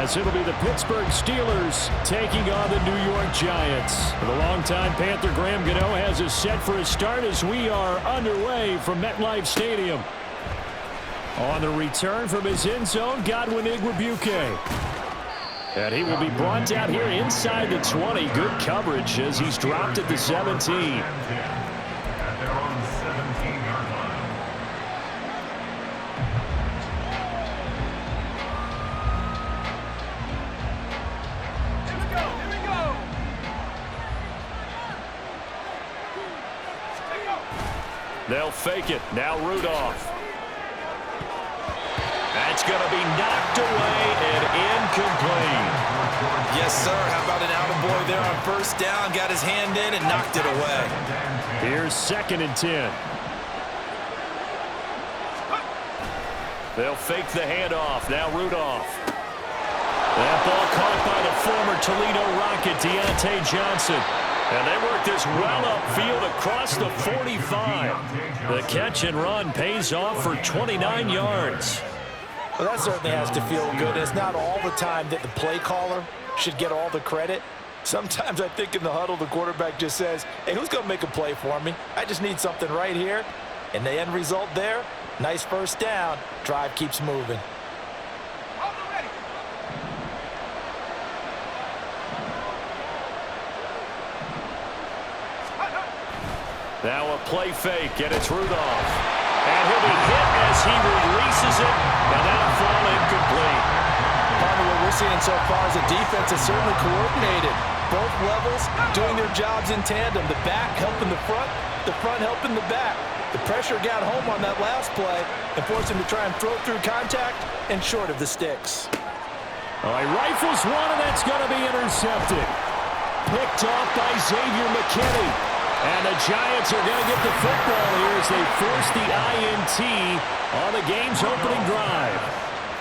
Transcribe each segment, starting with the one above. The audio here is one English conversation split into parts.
as it'll be the Pittsburgh Steelers taking on the New York Giants. The longtime Panther Graham Gano has us set for a start as we are underway from MetLife Stadium. On the return from his end zone, Godwin Igwebuike. And he will be brought down here inside the 20. Good coverage as he's dropped at the 17. They'll fake it. Now Rudolph. That's going to be knocked away and incomplete. Yes, sir. How about an attaboy there on first down? Got his hand in and knocked it away. Here's 2nd and 10. They'll fake the handoff. Now Rudolph. That ball caught by the former Toledo Rocket, Deontay Johnson. And they work this well upfield across the 45. The catch and run pays off for 29 yards. Well, that certainly has to feel good. It's not all the time that the play caller should get all the credit. Sometimes I think in the huddle, the quarterback just says, hey, who's going to make a play for me? I just need something right here. And the end result there, nice first down. Drive keeps moving. Now a play fake, and it's Rudolph. And he'll be hit as he releases it, and that'll fall incomplete. Part of what we're seeing so far is the defense is certainly coordinated. Both levels doing their jobs in tandem. The back helping the front helping the back. The pressure got home on that last play and forced him to try and throw through contact and short of the sticks. All right, rifles one, and that's going to be intercepted. Picked off by Xavier McKinney. And the Giants are going to get the football here as they force the INT on the game's opening drive.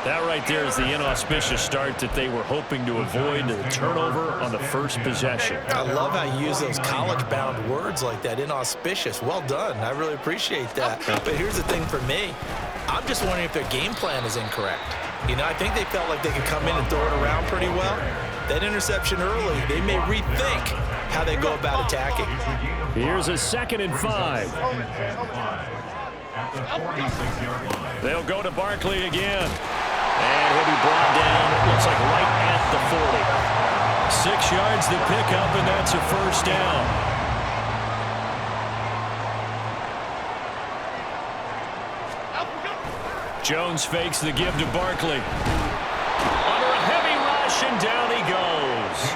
That right there is the inauspicious start that they were hoping to avoid, the turnover on the first possession. I love how you use those college-bound words like that, inauspicious. Well done. I really appreciate that. But here's the thing for me. I'm just wondering if their game plan is incorrect. You know, I think they felt like they could come in and throw it around pretty well. That interception early, they may rethink how they go about attacking. Here's a 2nd and 5. They'll go to Barkley again. And he'll be brought down, it looks like right at the 40. 6 yards to pick up, and that's a first down. Jones fakes the give to Barkley. Under a heavy rush, and down he goes.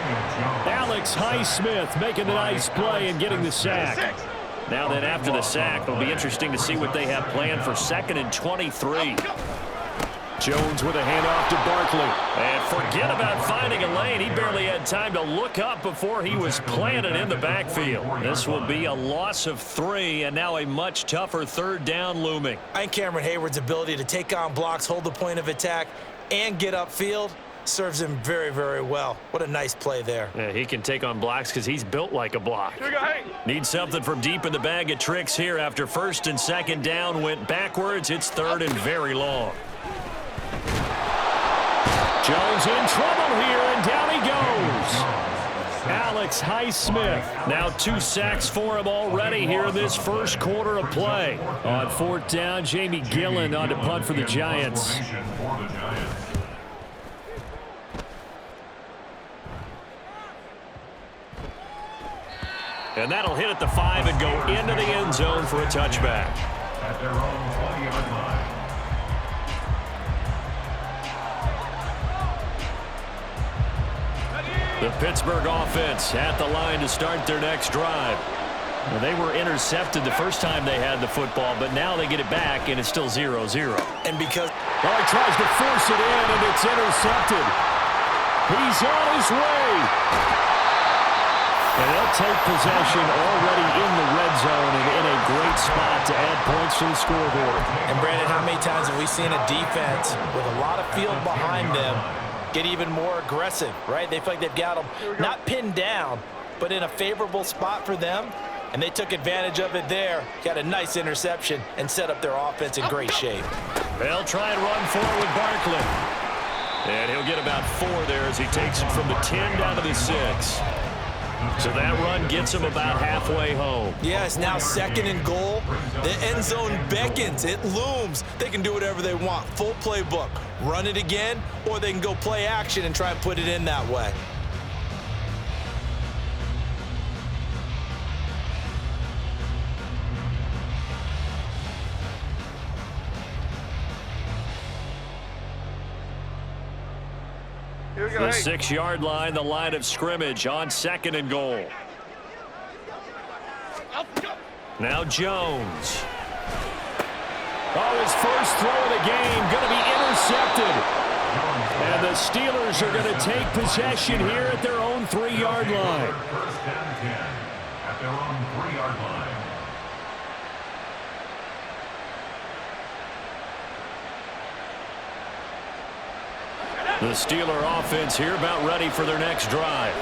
Alex Highsmith making the nice play and getting the sack. Now then, after the sack, it'll be interesting to see what they have planned for 2nd and 23. Jones with a handoff to Barkley. And forget about finding a lane. He barely had time to look up before he was planted in the backfield. This will be a loss of 3, and now a much tougher 3rd down looming. I think Cameron Hayward's ability to take on blocks, hold the point of attack, and get upfield serves him very, very well. What a nice play there. Yeah, he can take on blocks because he's built like a block. Needs something from deep in the bag of tricks here after 1st and 2nd down went backwards. It's 3rd and very long. Jones in trouble here, and down he goes. Alex Highsmith. Now 2 sacks for him already here in this first quarter of play. On 4th down, Jamie Gillen on to punt for the Giants. And that'll hit at the 5 and go into the end zone for a touchback. At their own 20-yard line. The Pittsburgh offense at the line to start their next drive. Well, they were intercepted the first time they had the football, but now they get it back, and it's still 0-0. And because... Well, he tries to force it in, and it's intercepted. He's on his way. And they'll take possession already in the red zone and in a great spot to add points to the scoreboard. And, Brandon, how many times have we seen a defense with a lot of field behind them get even more aggressive, right? They feel like they've got them not pinned down, but in a favorable spot for them, and they took advantage of it there. Got a nice interception and set up their offense in great shape. They'll try and run forward with Barkley. And he'll get about 4 there as he takes it from the 10 down to the 6. So that run gets him about halfway home. Yeah, it's now 2nd and goal. The end zone beckons. It looms. They can do whatever they want. Full playbook. Run it again, or they can go play action and try and put it in that way. The 6-yard line, the line of scrimmage on 2nd and goal. Now Jones. Oh, his first throw of the game going to be intercepted. And the Steelers are going to take possession here at their own 3-yard line. First and 10 at their own 3-yard line. The Steeler offense here about ready for their next drive.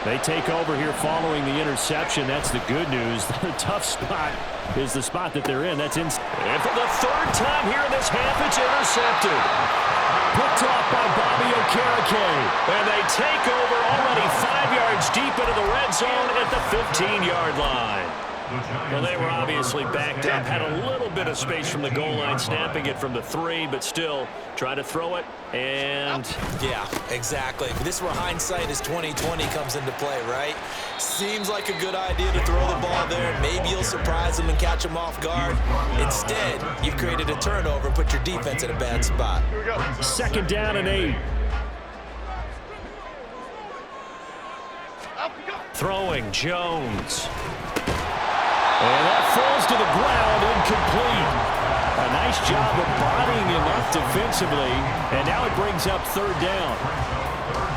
They take over here following the interception. That's the good news. The tough spot is the spot that they're in. That's in. And for the 3rd time here in this half, it's intercepted. Picked off by Bobby Okereke. And they take over already 5 yards deep into the red zone at the 15-yard line. Well, they were obviously backed up, had a little bit of space from the goal line, snapping it from the 3, but still try to throw it, and... Yeah, exactly. But this is where hindsight is 20/20 comes into play, right? Seems like a good idea to throw the ball there. Maybe you'll surprise them and catch them off guard. Instead, you've created a turnover and put your defense in a bad spot. 2nd down and 8. Throwing, Jones. And that falls to the ground, incomplete. A nice job of bodying him up defensively, and now it brings up 3rd down.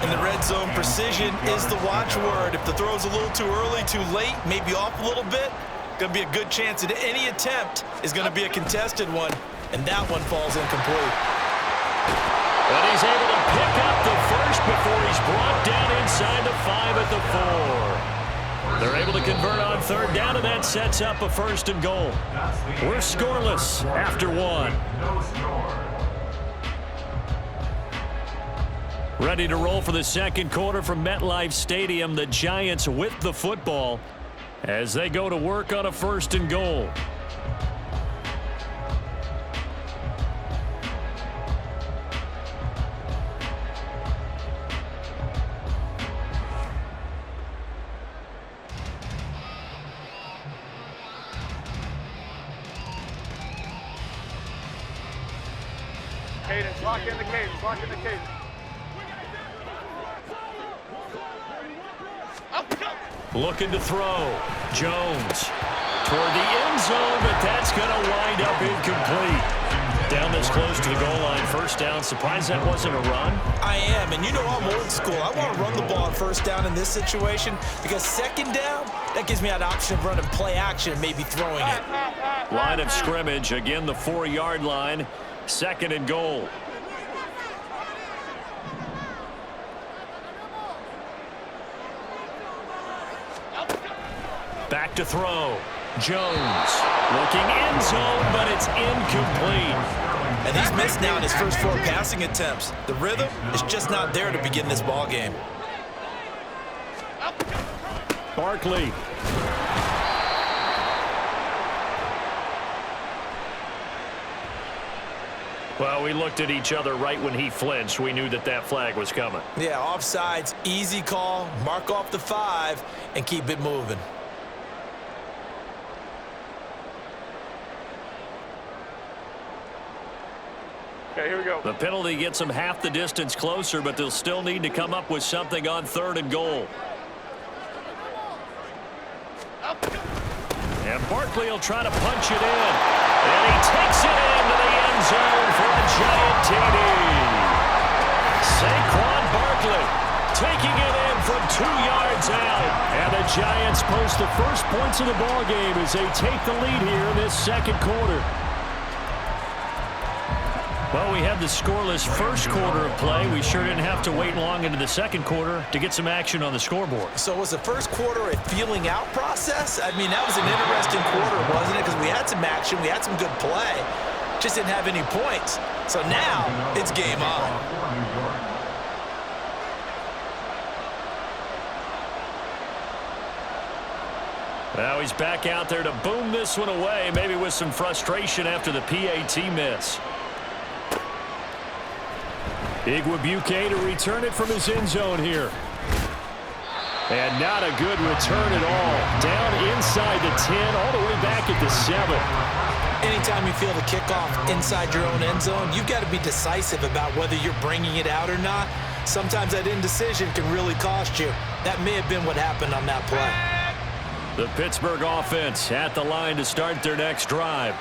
In the red zone, precision is the watchword. If the throw's a little too early, too late, maybe off a little bit, going to be a good chance that any attempt is going to be a contested one, and that one falls incomplete. And he's able to pick up the first before he's brought down inside the 5 at the 4. They're able to convert on 3rd down, and that sets up a 1st and goal. We're scoreless after 1. Ready to roll for the 2nd quarter from MetLife Stadium. The Giants with the football as they go to work on a 1st and goal. Cadence, lock in the cadence, lock in the cadence. Looking to throw. Jones toward the end zone, but that's going to wind up incomplete. Down this close to the goal line, 1st down. Surprised that wasn't a run? I am, and you know I'm old school. I want to run the ball on 1st down in this situation because 2nd down, that gives me that option of running play action and maybe throwing it. Line of scrimmage, again the 4-yard line. 2nd and goal. Back to throw. Jones looking end zone, but it's incomplete. And he's missed now in his first 4 passing attempts. The rhythm is just not there to begin this ball game. Barkley. Well, we looked at each other right when he flinched. We knew that that flag was coming. Yeah, offsides, easy call, mark off the 5, and keep it moving. Okay, here we go. The penalty gets them half the distance closer, but they'll still need to come up with something on 3rd and goal. And Barkley will try to punch it in. And he takes it into the end zone for a giant TD. Saquon Barkley taking it in from 2 yards out. And the Giants post the first points of the ball game as they take the lead here in this 2nd quarter. Well, we had the scoreless first quarter of play. We sure didn't have to wait long into the 2nd quarter to get some action on the scoreboard. So was the first quarter a feeling out process? I mean, that was an interesting quarter, wasn't it? Because we had some action, we had some good play, just didn't have any points. So now it's game on. Now he's back out there to boom this one away, maybe with some frustration after the PAT miss. Igwebuike to return it from his end zone here. And not a good return at all. Down inside the 10, all the way back at the 7. Anytime you feel the kickoff inside your own end zone, you've got to be decisive about whether you're bringing it out or not. Sometimes that indecision can really cost you. That may have been what happened on that play. The Pittsburgh offense at the line to start their next drive.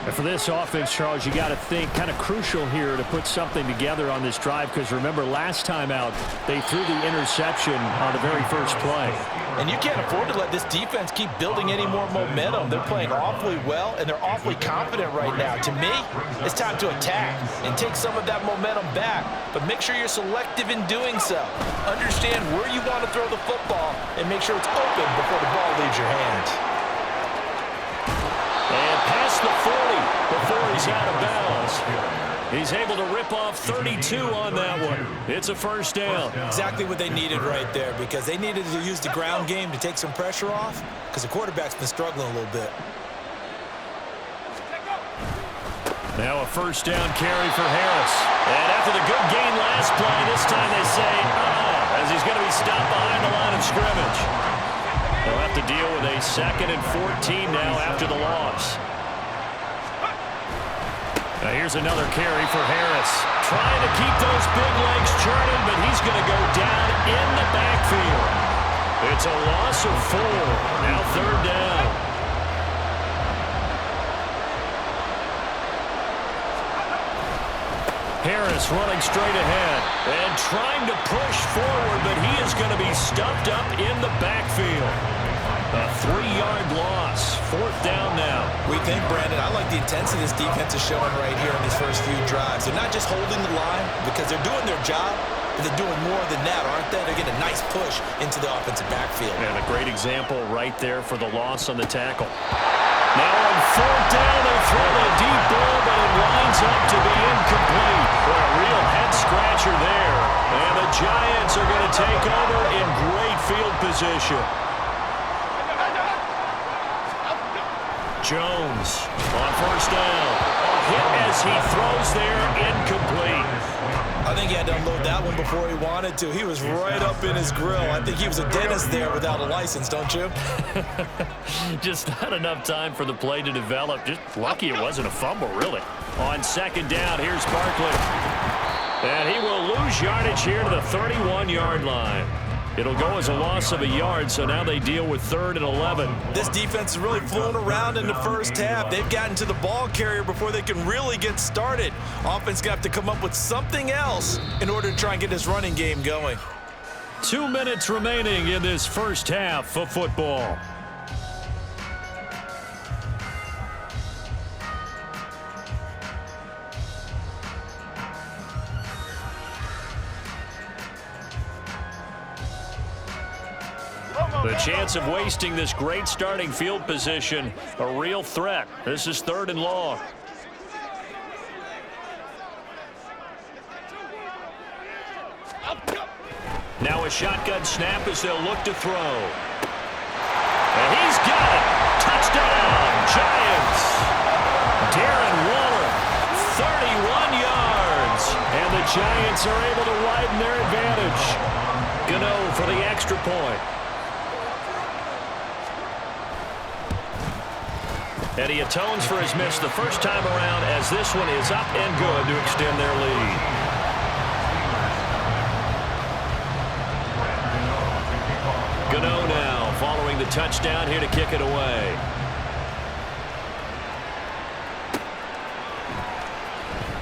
And for this offense, Charles, you got to think kind of crucial here to put something together on this drive, because remember last time out they threw the interception on the very first play. And you can't afford to let this defense keep building any more momentum. They're playing awfully well, and they're awfully confident right now. To me, it's time to attack and take some of that momentum back, but make sure you're selective in doing so. Understand where you want to throw the football and make sure it's open before the ball leaves your hands. And past the 40 before he's out of bounds. He's able to rip off 32 on that one. It's a first down. Exactly what they needed right there, because they needed to use the ground game to take some pressure off, because the quarterback's been struggling a little bit. Now a first down carry for Harris. And after the good gain last play, this time they say, as he's going to be stopped behind the line of scrimmage. They'll have to deal with a 2nd and 14 now after the loss. Now here's another carry for Harris. Trying to keep those big legs churning, but he's going to go down in the backfield. It's a loss of 4. Now 3rd down. Harris running straight ahead and trying to push forward, but he is going to be stuffed up in the backfield. A 3-yard loss. 4th down now. We think, Brandon, I like the intensity this defense is showing right here in these first few drives. They're not just holding the line because they're doing their job, but they're doing more than that, aren't they? They're getting a nice push into the offensive backfield. And a great example right there for the loss on the tackle. Now on 4th down, they throw a deep ball, but it winds up to be incomplete. What a real head-scratcher there. And the Giants are going to take over in great field position. Jones on 1st down. A hit as he throws there, incomplete. I think he had to unload that one before he wanted to. He was right up in his grill. I think he was a dentist there without a license, don't you? Just not enough time for the play to develop. Just lucky it wasn't a fumble, really. On 2nd down, here's Barkley. And he will lose yardage here to the 31-yard line. It'll go as a loss of a yard, so now they deal with 3rd and 11. This defense is really fooling around in the first half. They've gotten to the ball carrier before they can really get started. Offense got to come up with something else in order to try and get this running game going. 2 minutes remaining in this first half of football. The chance of wasting this great starting field position, a real threat. This is 3rd and long. Now a shotgun snap as they'll look to throw. And he's got it. Touchdown, Giants. Darren Waller, 31 yards. And the Giants are able to widen their advantage. Gano for the extra point. And he atones for his miss the first time around, as this one is up and good to extend their lead. Gano now following the touchdown here to kick it away.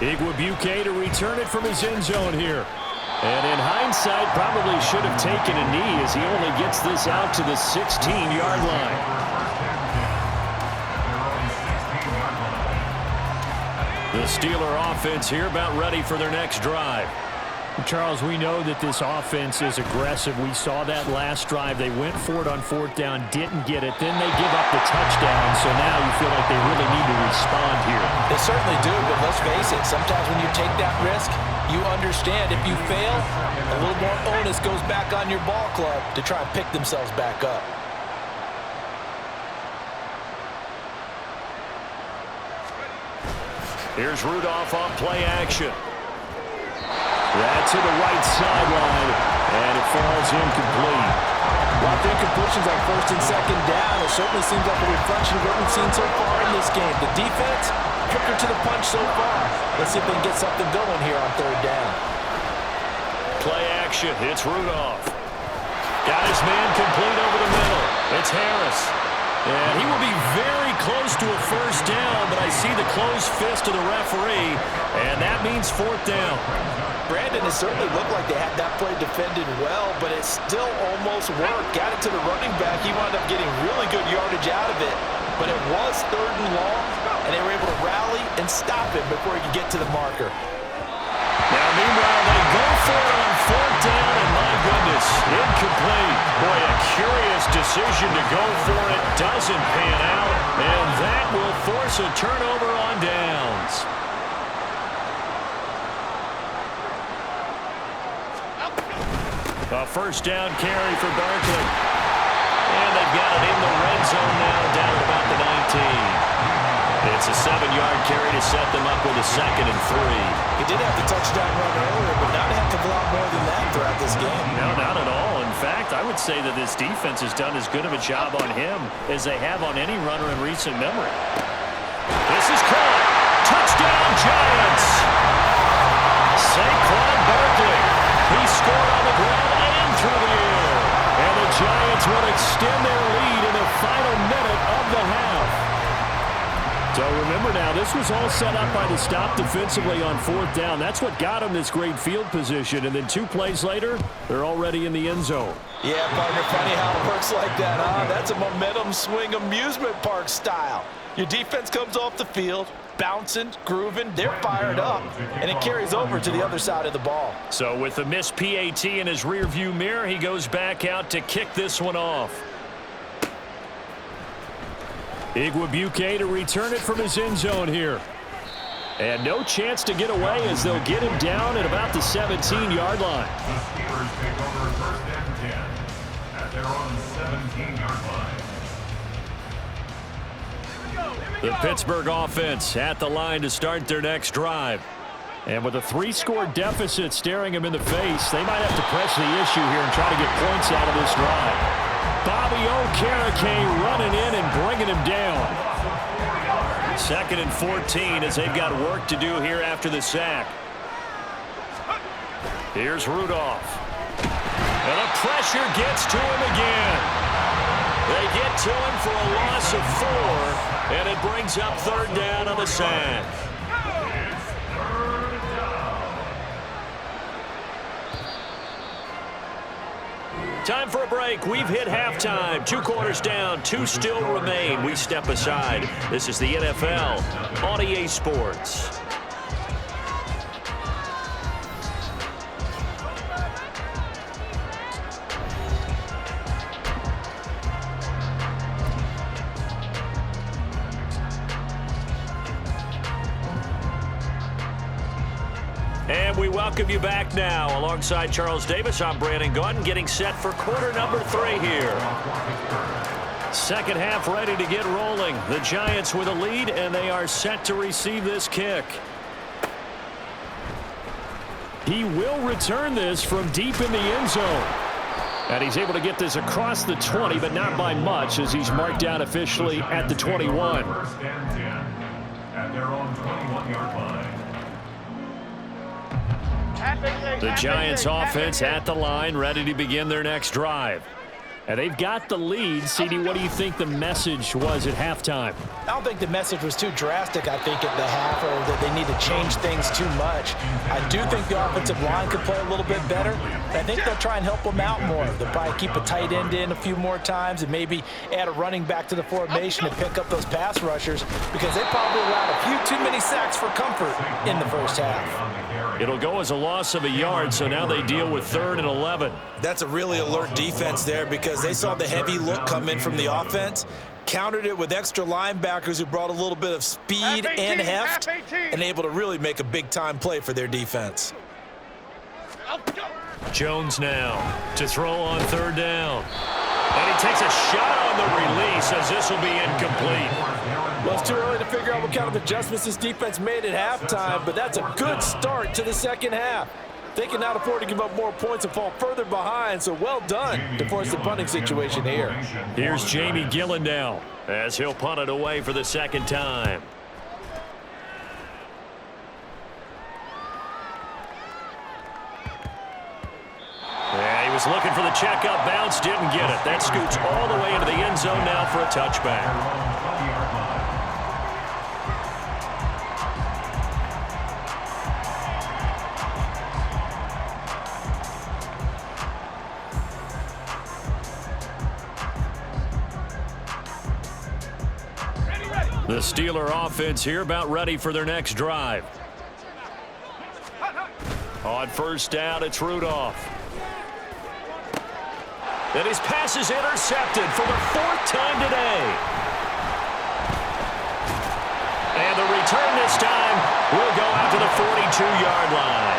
Igwebuike to return it from his end zone here. And in hindsight, probably should have taken a knee as he only gets this out to the 16-yard line. The Steeler offense here about ready for their next drive. Charles, we know that this offense is aggressive. We saw that last drive. They went for it on 4th down, didn't get it. Then they give up the touchdown. So now you feel like they really need to respond here. They certainly do, but let's face it. Sometimes when you take that risk, you understand if you fail, a little more onus goes back on your ball club to try and pick themselves back up. Here's Rudolph on play action. That's to the right sideline, and it falls incomplete. Well, the incompletions on first and second down, it certainly seems like a reflection of what we've seen so far in this game. The defense, quicker to the punch so far. Let's see if they can get something going here on third down. Play action. It's Rudolph. Got his man complete over the middle. It's Harris. And he will be very close to a first down, but I see the closed fist of the referee, and that means fourth down. Brandon, it certainly looked like they had that play defended well, but it still almost worked. Got it to the running back. He wound up getting really good yardage out of it, but it was third and long, and they were able to rally and stop him before he could get to the marker. Now, meanwhile, they go for it on fourth down, and my goodness, incomplete. Boy, a curious decision to go for it. Doesn't pan out, and that will force a turnover on downs. A first down carry for Barkley. And they've got it in the red zone now, down at about the 19. It's a 7-yard carry to set them up with a 2nd and 3. He did have the touchdown run earlier, but not a heck of a lot more than that throughout this game. No, not at all. In fact, I would say that this defense has done as good of a job on him as they have on any runner in recent memory. This is caught. Touchdown, Giants. Saquon Barkley. He scored on the ground and through the air. And the Giants will extend their lead in the final minute of the half. So remember now, this was all set up by the stop defensively on fourth down. That's what got them this great field position. And then 2 plays later, they're already in the end zone. Yeah, partner, funny how it works like that, huh? That's a momentum swing amusement park style. Your defense comes off the field, bouncing, grooving, they're fired up, and it carries over to the other side of the ball. So with the missed PAT in his rearview mirror, he goes back out to kick this one off. Igwebuike to return it from his end zone here. And no chance to get away as they'll get him down at about the 17-yard line. The Steelers take over first and 10 at their own 17-yard line. The Pittsburgh offense at the line to start their next drive. And with a 3-score deficit staring them in the face, they might have to press the issue here and try to get points out of this drive. Bobby Okereke running in and bringing him down. 2nd and 14 as they've got work to do here after the sack. Here's Rudolph. And the pressure gets to him again. They get to him for a loss of 4, and it brings up third down on the sack. Time for a break. We've hit halftime. 2 quarters down. 2 still remain. We step aside. This is the NFL on EA Sports. And we welcome you back now. Alongside Charles Davis, I'm Brandon Gaudin, getting set for quarter number 3 here. Second half ready to get rolling. The Giants with a lead, and they are set to receive this kick. He will return this from deep in the end zone. And he's able to get this across the 20, but not by much, as he's marked down officially at the 21. First and 10 at their own 21-yard line. The Giants offense at the line, ready to begin their next drive. And they've got the lead. CD, what do you think the message was at halftime? I don't think the message was too drastic, I think, at the half, or that they need to change things too much. I do think the offensive line could play a little bit better. I think they'll try and help them out more. They'll probably keep a tight end in a few more times and maybe add a running back to the formation to pick up those pass rushers, because they probably allowed a few too many sacks for comfort in the first half. It'll go as a loss of a yard, so now they deal with 3rd and 11. That's a really alert defense there, because they saw the heavy look come in from the offense, countered it with extra linebackers who brought a little bit of speed and heft, and able to really make a big-time play for their defense. Jones now to throw on 3rd down. And he takes a shot on the release, as this will be incomplete. Well, it's too early to figure out what kind of adjustments this defense made at halftime, but that's a good start to the second half. They can not afford to give up more points and fall further behind, so well done to force the punting situation here. Here's Jamie Gillen now, as he'll punt it away for the second time. Yeah, he was looking for the checkup bounce, didn't get it. That scoots all the way into the end zone now for a touchback. The Steeler offense here about ready for their next drive. On first down, it's Rudolph. And his pass is intercepted for the fourth time today. And the return this time will go out to the 42-yard line.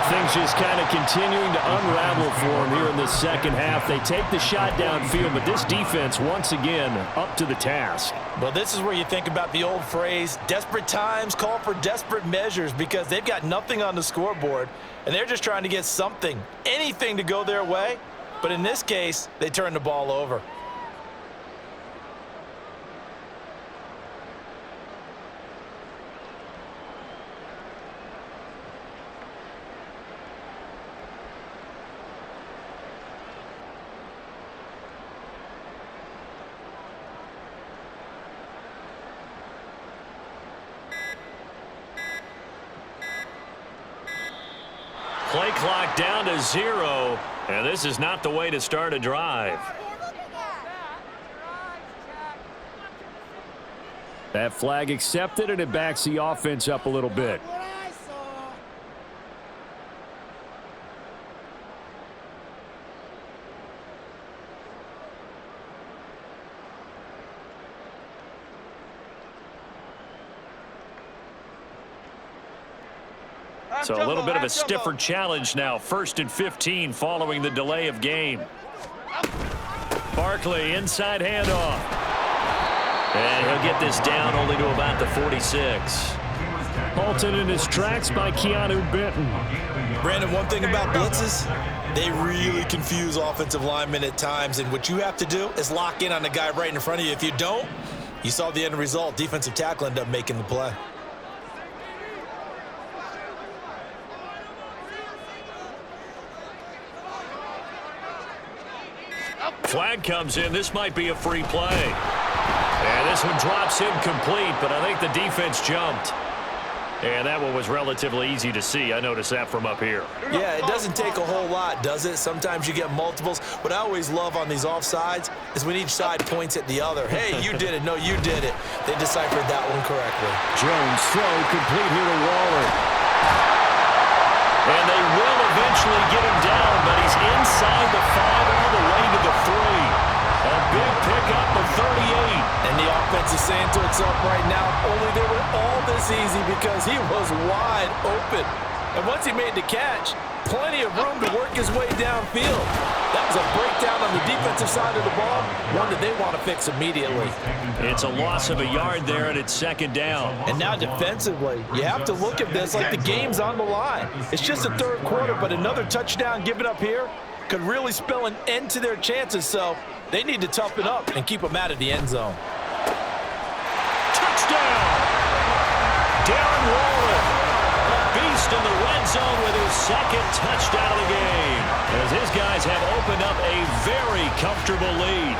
Things just kind of continuing to unravel for them here in the second half. They take the shot downfield, but this defense, once again, up to the task. Well, this is where you think about the old phrase, desperate times call for desperate measures, because they've got nothing on the scoreboard, and they're just trying to get something, anything to go their way. But in this case, they turn the ball over. Play clock down to 0, and this is not the way to start a drive. That flag accepted, and it backs the offense up a little bit. So a little bit of a stiffer challenge now. 1st and 15 following the delay of game. Barkley, inside handoff. And he'll get this down only to about the 46. Halted in his tracks by Keanu Benton. Brandon, one thing about blitzes, they really confuse offensive linemen at times, and what you have to do is lock in on the guy right in front of you. If you don't, you saw the end result. Defensive tackle ended up making the play. Flag comes in. This might be a free play. And this one drops incomplete, but I think the defense jumped. And that one was relatively easy to see. I noticed that from up here. Yeah, it doesn't take a whole lot, does it? Sometimes you get multiples. What I always love on these offsides is when each side points at the other. Hey, you did it. No, you did it. They deciphered that one correctly. Jones throw complete here to Waller. And they will eventually get him down, but he's inside the 5 all the way to the 3. A big pickup of 38. And the offense is saying to itself right now, only they were all this easy because he was wide open. And once he made the catch, plenty of room to work his way downfield. That was a breakdown on the defensive side of the ball, one that they want to fix immediately. It's a loss of a yard there, and it's second down. And now defensively, you have to look at this like the game's on the line. It's just the third quarter, but another touchdown given up here could really spell an end to their chances, so they need to toughen up and keep them out of the end zone. Touchdown! Darren Waller, a beast in the red zone with his second touchdown of the game, as his guys have opened up a very comfortable lead.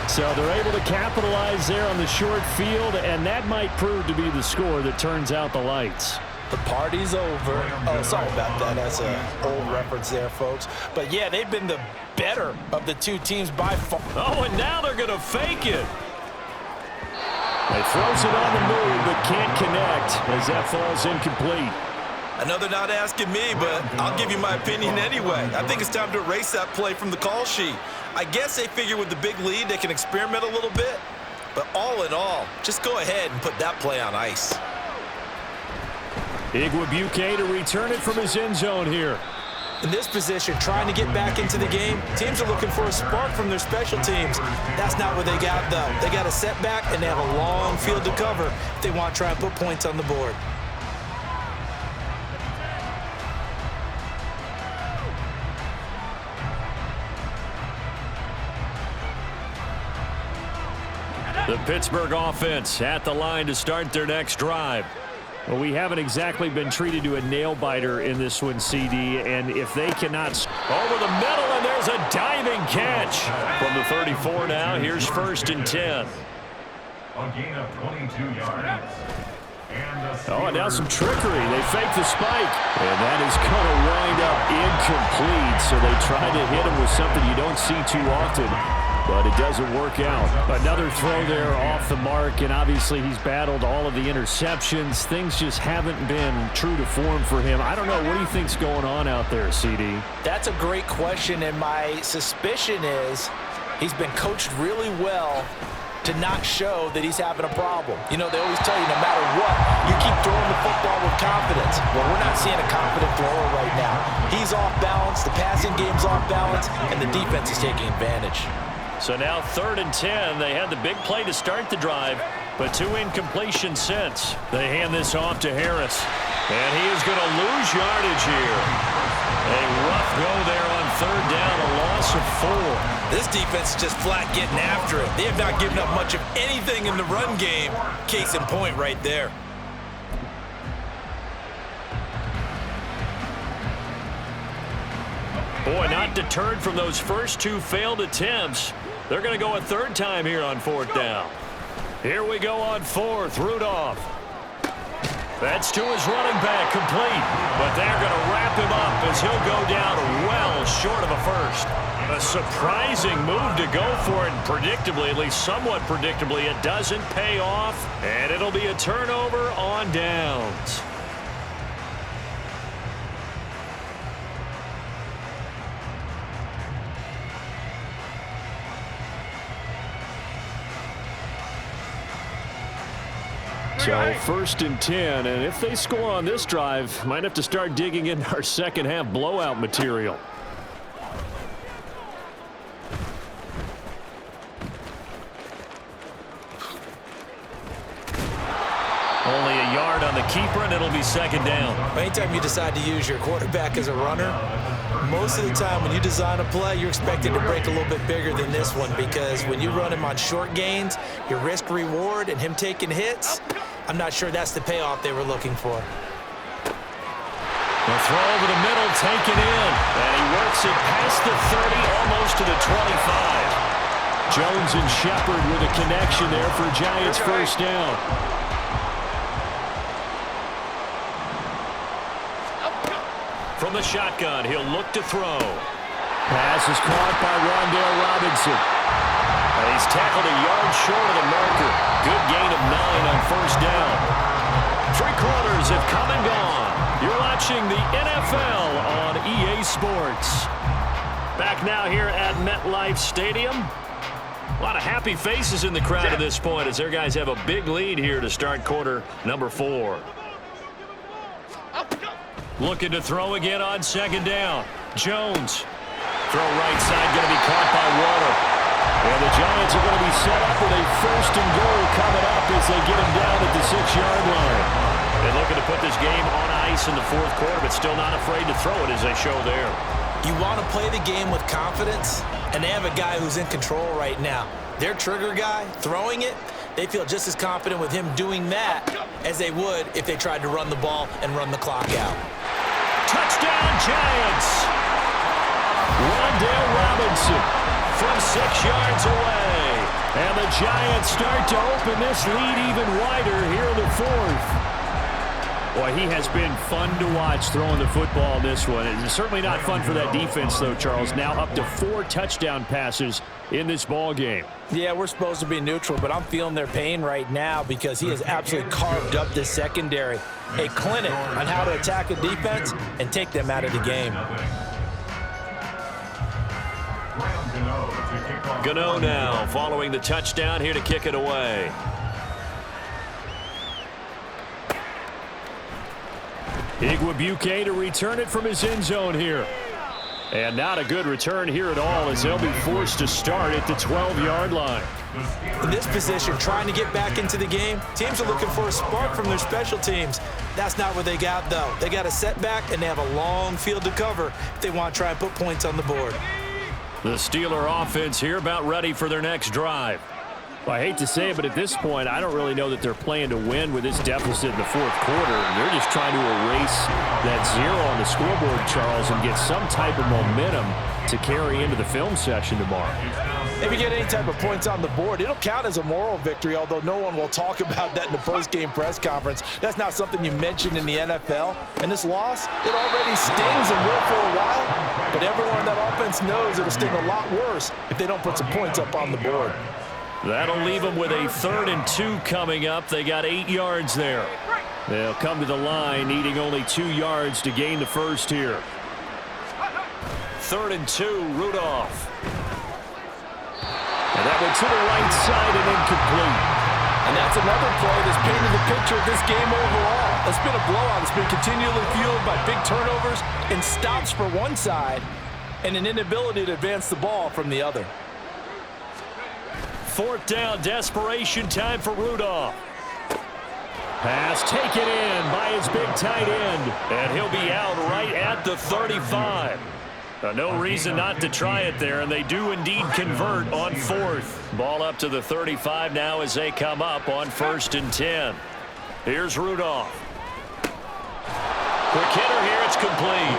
So they're able to capitalize there on the short field, and that might prove to be the score that turns out the lights. The party's over. Oh, sorry about that. That's an old reference there, folks. But, yeah, they've been the better of the two teams by far. Oh, and now they're going to fake it. They throws it on the move, but can't connect as that falls incomplete. I know they're not asking me, but I'll give you my opinion anyway. I think it's time to erase that play from the call sheet. I guess they figure with the big lead they can experiment a little bit. But all in all, just go ahead and put that play on ice. Igwebuike to return it from his end zone here. In this position, trying to get back into the game, teams are looking for a spark from their special teams. That's not what they got, though. They got a setback, and they have a long field to cover if they want to try and put points on the board. The Pittsburgh offense at the line to start their next drive. Well, we haven't exactly been treated to a nail-biter in this one, CD, and if they cannot... Over the middle, and there's a diving catch. From the 34 now, here's 1st and 10. A gain of 22 yards. Oh, and now some trickery. They fake the spike. And that is going to wind up incomplete, so they try to hit him with something you don't see too often. But it doesn't work out. Another throw there off the mark, and obviously he's battled all of the interceptions. Things just haven't been true to form for him. I don't know. What do you think's going on out there, CD? That's a great question, and my suspicion is he's been coached really well to not show that he's having a problem. You know, they always tell you no matter what, you keep throwing the football with confidence. Well, we're not seeing a confident thrower right now. He's off balance, the passing game's off balance, and the defense is taking advantage. So now 3rd and 10. They had the big play to start the drive, but 2 incompletions since. They hand this off to Harris, and he is going to lose yardage here. A rough go there on 3rd down, a loss of 4. This defense is just flat getting after it. They have not given up much of anything in the run game. Case in point right there. Boy, not deterred from those first 2 failed attempts. They're going to go a 3rd time here on 4th down. Here we go on 4th. Rudolph. That's to his running back, complete. But they're going to wrap him up as he'll go down well short of a first. A surprising move to go for it, and predictably, at least somewhat predictably, it doesn't pay off, and it'll be a turnover on downs. So 1st and 10, and if they score on this drive, might have to start digging in our second half blowout material. Only a yard on the keeper, and it'll be 2nd down. Anytime you decide to use your quarterback as a runner, most of the time when you design a play, you're expected to break a little bit bigger than this one, because when you run him on short gains, your risk-reward and him taking hits, I'm not sure that's the payoff they were looking for. The throw over the middle, taken in, and he works it past the 30, almost to the 25. Jones and Shepard with a connection there for Giants 1st down. From the shotgun, he'll look to throw. Pass is caught by Rondale Robinson. And he's tackled a yard short of the marker. Good gain of 9 on 1st down. 3 quarters have come and gone. You're watching the NFL on EA Sports. Back now here at MetLife Stadium. A lot of happy faces in the crowd at this point as their guys have a big lead here to start quarter number 4. Looking to throw again on 2nd down. Jones. Throw right side, going to be caught by Waller. And the Giants are going to be set up with a 1st and goal coming up as they get him down at the 6-yard line. They're looking to put this game on ice in the 4th quarter, but still not afraid to throw it as they show there. You want to play the game with confidence, and they have a guy who's in control right now. Their trigger guy, throwing it, they feel just as confident with him doing that as they would if they tried to run the ball and run the clock out. Touchdown, Giants! Rondale Robinson from 6 yards away. And the Giants start to open this lead even wider here in the 4th. Boy, he has been fun to watch throwing the football in this one. It's certainly not fun for that defense, though, Charles. Now up to 4 touchdown passes in this ball game. Yeah, we're supposed to be neutral, but I'm feeling their pain right now because he has absolutely carved up this secondary. A clinic on how to attack a defense and take them out of the game. Gano now following the touchdown here to kick it away. Igwebuike to return it from his end zone here. And not a good return here at all as they'll be forced to start at the 12-yard line. In this position, trying to get back into the game, teams are looking for a spark from their special teams. That's not what they got, though. They got a setback, and they have a long field to cover if they want to try and put points on the board. The Steeler offense here about ready for their next drive. Well, I hate to say it, but at this point, I don't really know that they're playing to win with this deficit in the fourth quarter. They're just trying to erase that zero on the scoreboard, Charles, and get some type of momentum to carry into the film session tomorrow. If you get any type of points on the board, it'll count as a moral victory, although no one will talk about that in the post-game press conference. That's not something you mentioned in the NFL. And this loss, it already stings and will for a while, but everyone in that offense knows it'll sting a lot worse if they don't put some points up on the board. That'll leave them with a 3rd and 2 coming up. They got 8 yards there. They'll come to the line needing only 2 yards to gain the first here. 3rd and 2, Rudolph. And that went to the right side and incomplete. And that's another play that's painted the picture of this game overall. It's been a blowout. It's been continually fueled by big turnovers and stops for one side and an inability to advance the ball from the other. 4th down, desperation time for Rudolph. Pass taken in by his big tight end, and he'll be out right at the 35. No reason not to try it there, and they do indeed convert on 4th. Ball up to the 35 now as they come up on 1st and 10. Here's Rudolph. Quick hitter here, it's complete.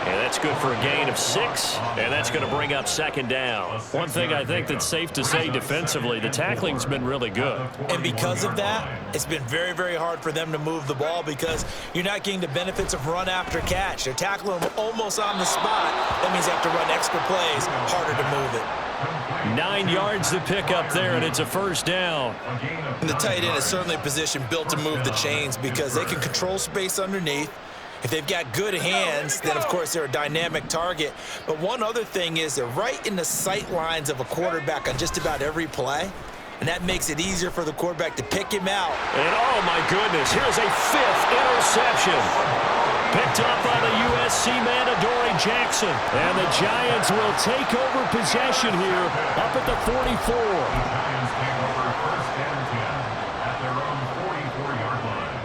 And that's good for a gain of 6, and that's going to bring up 2nd down. One thing I think that's safe to say defensively, the tackling's been really good. And because of that, it's been very, very hard for them to move the ball because you're not getting the benefits of run after catch. They're tackling them almost on the spot. That means they have to run extra plays, harder to move it. 9 yards to pick up there, and it's a 1st down. And the tight end is certainly a position built to move the chains because they can control space underneath. If they've got good hands, then, of course, they're a dynamic target. But one other thing is they're right in the sight lines of a quarterback on just about every play, and that makes it easier for the quarterback to pick him out. And, oh, my goodness, here's a 5th interception. Picked up by the USC man, Adoree Jackson. And the Giants will take over possession here up at the 44. Giants take over 1st and 10 at their own 44-yard line.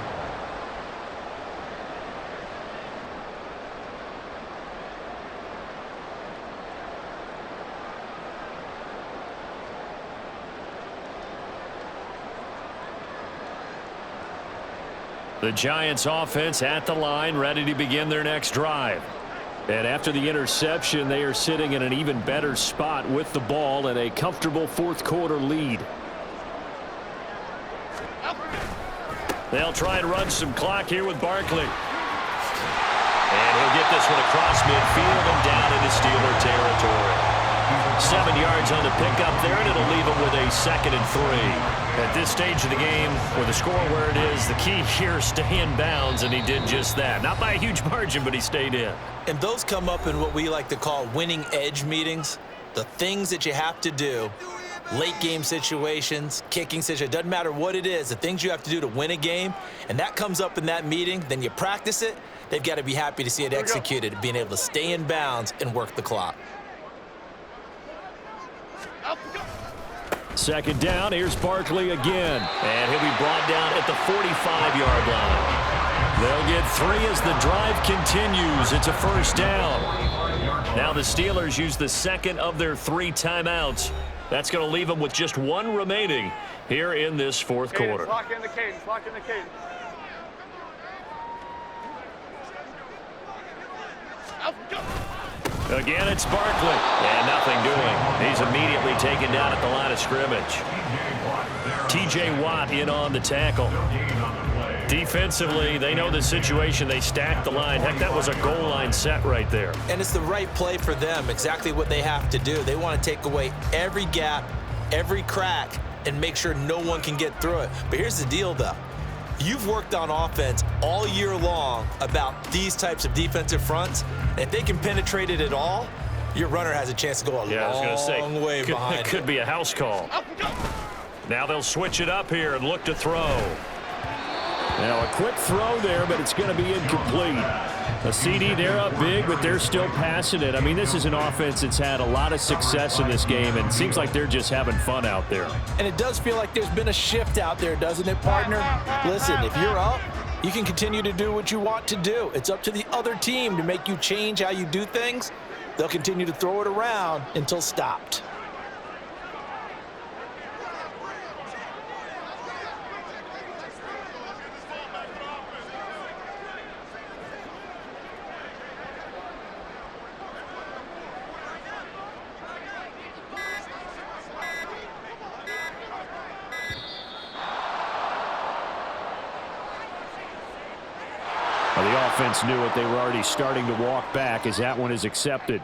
The Giants offense at the line, ready to begin their next drive. And after the interception, they are sitting in an even better spot with the ball and a comfortable 4th quarter lead. They'll try and run some clock here with Barkley. And he'll get this one across midfield and down into Steeler territory. 7 yards on the pickup there, and it'll leave him with a 2nd and 3. At this stage of the game, with the score where it is, the key here is stay in bounds, and he did just that. Not by a huge margin, but he stayed in. And those come up in what we like to call winning edge meetings. The things that you have to do, late game situations, kicking situations, doesn't matter what it is, the things you have to do to win a game, and that comes up in that meeting, then you practice it, they've got to be happy to see it executed, being able to stay in bounds and work the clock. 2nd down, here's Barkley again. And he'll be brought down at the 45-yard line. They'll get 3 as the drive continues. It's a 1st down. Now the Steelers use the 2nd of their 3 timeouts. That's going to leave them with just 1 remaining here in this 4th quarter. Lock in the cadence, lock in the cadence. Again, it's Barkley. And nothing doing. He's immediately taken down at the line of scrimmage. T.J. Watt in on the tackle. Defensively, they know the situation. They stack the line. Heck, that was a goal line set right there. And it's the right play for them, exactly what they have to do. They want to take away every gap, every crack, and make sure no one can get through it. But here's the deal, though. You've worked on offense all year long about these types of defensive fronts. And if they can penetrate it at all, your runner has a chance to go a long way behind it. Could be a house call. Now they'll switch it up here and look to throw. Now a quick throw there, but it's going to be incomplete. A CD, they're up big, but they're still passing it. I mean, this is an offense that's had a lot of success in this game, and it seems like they're just having fun out there. And it does feel like there's been a shift out there, doesn't it, partner? Listen, if you're up, you can continue to do what you want to do. It's up to the other team to make you change how you do things. They'll continue to throw it around until stopped. Well, the offense knew it. They were already starting to walk back as that one is accepted.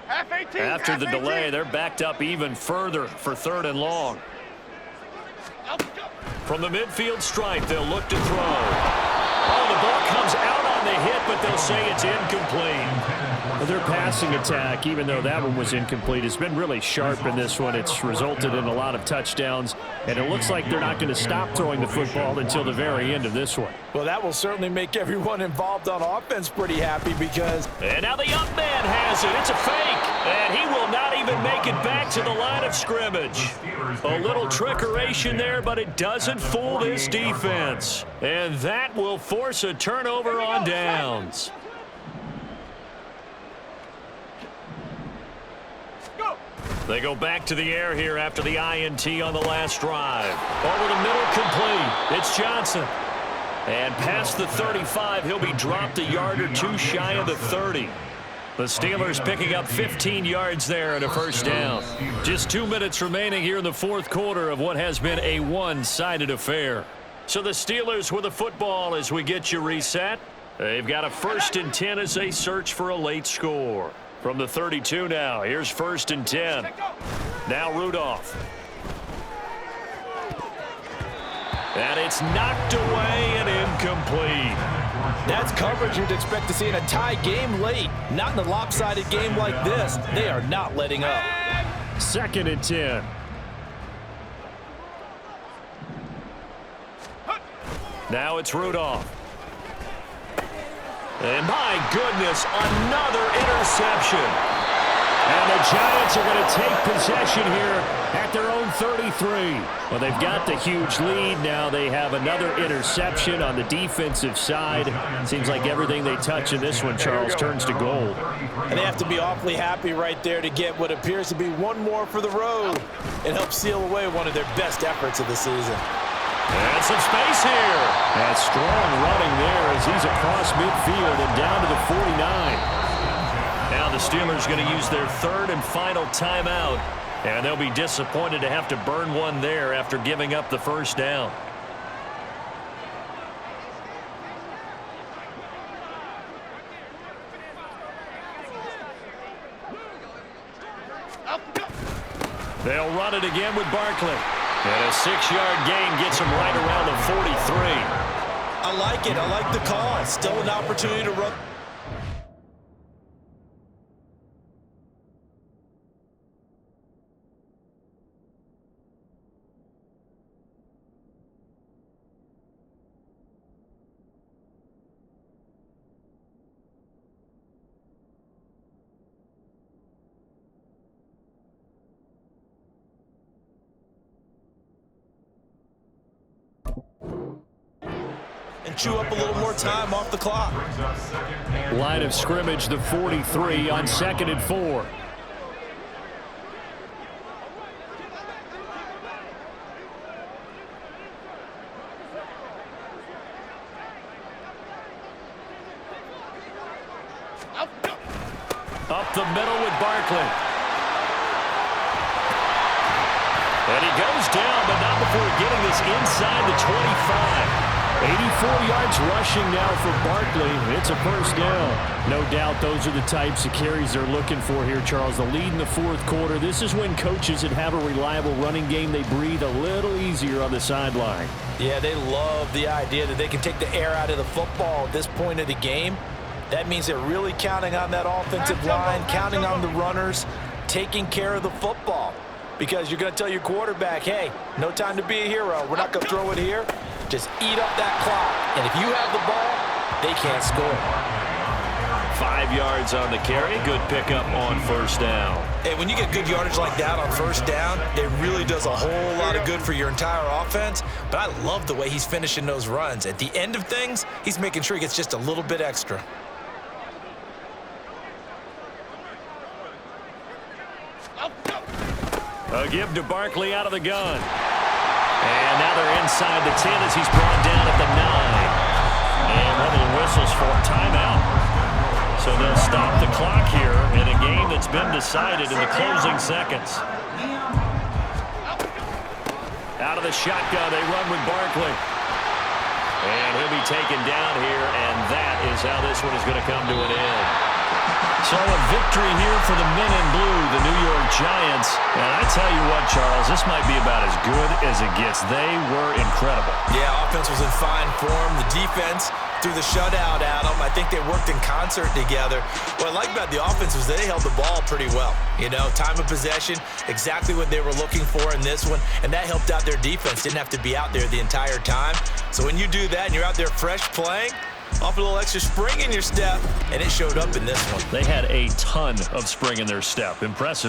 After the delay, they're backed up even further for 3rd and long. From the midfield stripe, they'll look to throw. Oh, the ball comes out on the hit, but they'll say it's incomplete. Well, their passing attack, even though that one was incomplete, has been really sharp in this one. It's resulted in a lot of touchdowns, and it looks like they're not going to stop throwing the football until the very end of this one. Well, that will certainly make everyone involved on offense pretty happy because... And now the young man has it. It's a fake, and he will not even make it back to the line of scrimmage. A little trickeration there, but it doesn't fool this defense. And that will force a turnover on downs. They go back to the air here after the INT on the last drive. Over the middle, complete. It's Johnson. And past the 35, he'll be dropped a yard or two shy of the 30. The Steelers picking up 15 yards there and a first down. Just 2 minutes remaining here in the 4th quarter of what has been a one-sided affair. So the Steelers with the football as we get you reset. They've got a 1st and 10 as they search for a late score. From the 32 now, here's 1st and 10. Now Rudolph. And it's knocked away and incomplete. That's coverage you'd expect to see in a tie game late. Not in a lopsided game like this. They are not letting up. 2nd and 10. Now it's Rudolph. And my goodness, another interception. And the Giants are going to take possession here at their own 33. Well, they've got the huge lead. Now they have another interception on the defensive side. Seems like everything they touch in this one, Charles, turns to gold. And they have to be awfully happy right there to get what appears to be one more for the road and help seal away one of their best efforts of the season. And some space here. And strong running there as he's across midfield and down to the 49. Now the Steelers going to use their 3rd and final timeout. And they'll be disappointed to have to burn one there after giving up the first down. They'll run it again with Barkley. And a 6-yard gain gets him right around the 43. I like it. I like the call. Still an opportunity to run. And chew up a little more time off the clock. Line of scrimmage, the 43 on 2nd and 4. Up the middle with Barkley. And he goes down, but not before getting this inside the 25. 84 yards rushing now for Barkley. It's a first down. No doubt those are the types of carries they're looking for here, Charles. The lead in the 4th quarter. This is when coaches that have a reliable running game, they breathe a little easier on the sideline. Yeah, they love the idea that they can take the air out of the football at this point of the game. That means they're really counting on that offensive line, counting on the runners, taking care of the football. Because you're going to tell your quarterback, hey, no time to be a hero. We're not going to throw it here. Just eat up that clock. And if you have the ball, they can't score. 5 yards on the carry. Good pickup on first down. And when you get good yardage like that on first down, it really does a whole lot of good for your entire offense. But I love the way he's finishing those runs. At the end of things, he's making sure he gets just a little bit extra. A give to Barkley out of the gun. And now they're inside the 10 as he's brought down at the 9. And one of the whistles for a timeout. So they'll stop the clock here in a game that's been decided in the closing seconds. Out of the shotgun, they run with Barkley. And he'll be taken down here, and that is how this one is going to come to an end. So a victory here for the men in blue, the New York Giants. And I tell you what, Charles, this might be about as good as it gets. They were incredible. Yeah, offense was in fine form. The defense threw the shutout at them. I think they worked in concert together. What I like about the offense was they held the ball pretty well. You know, time of possession, exactly what they were looking for in this one. And that helped out their defense. Didn't have to be out there the entire time. So when you do that and you're out there fresh playing, off a little extra spring in your step, and it showed up in this one. They had a ton of spring in their step. Impressive.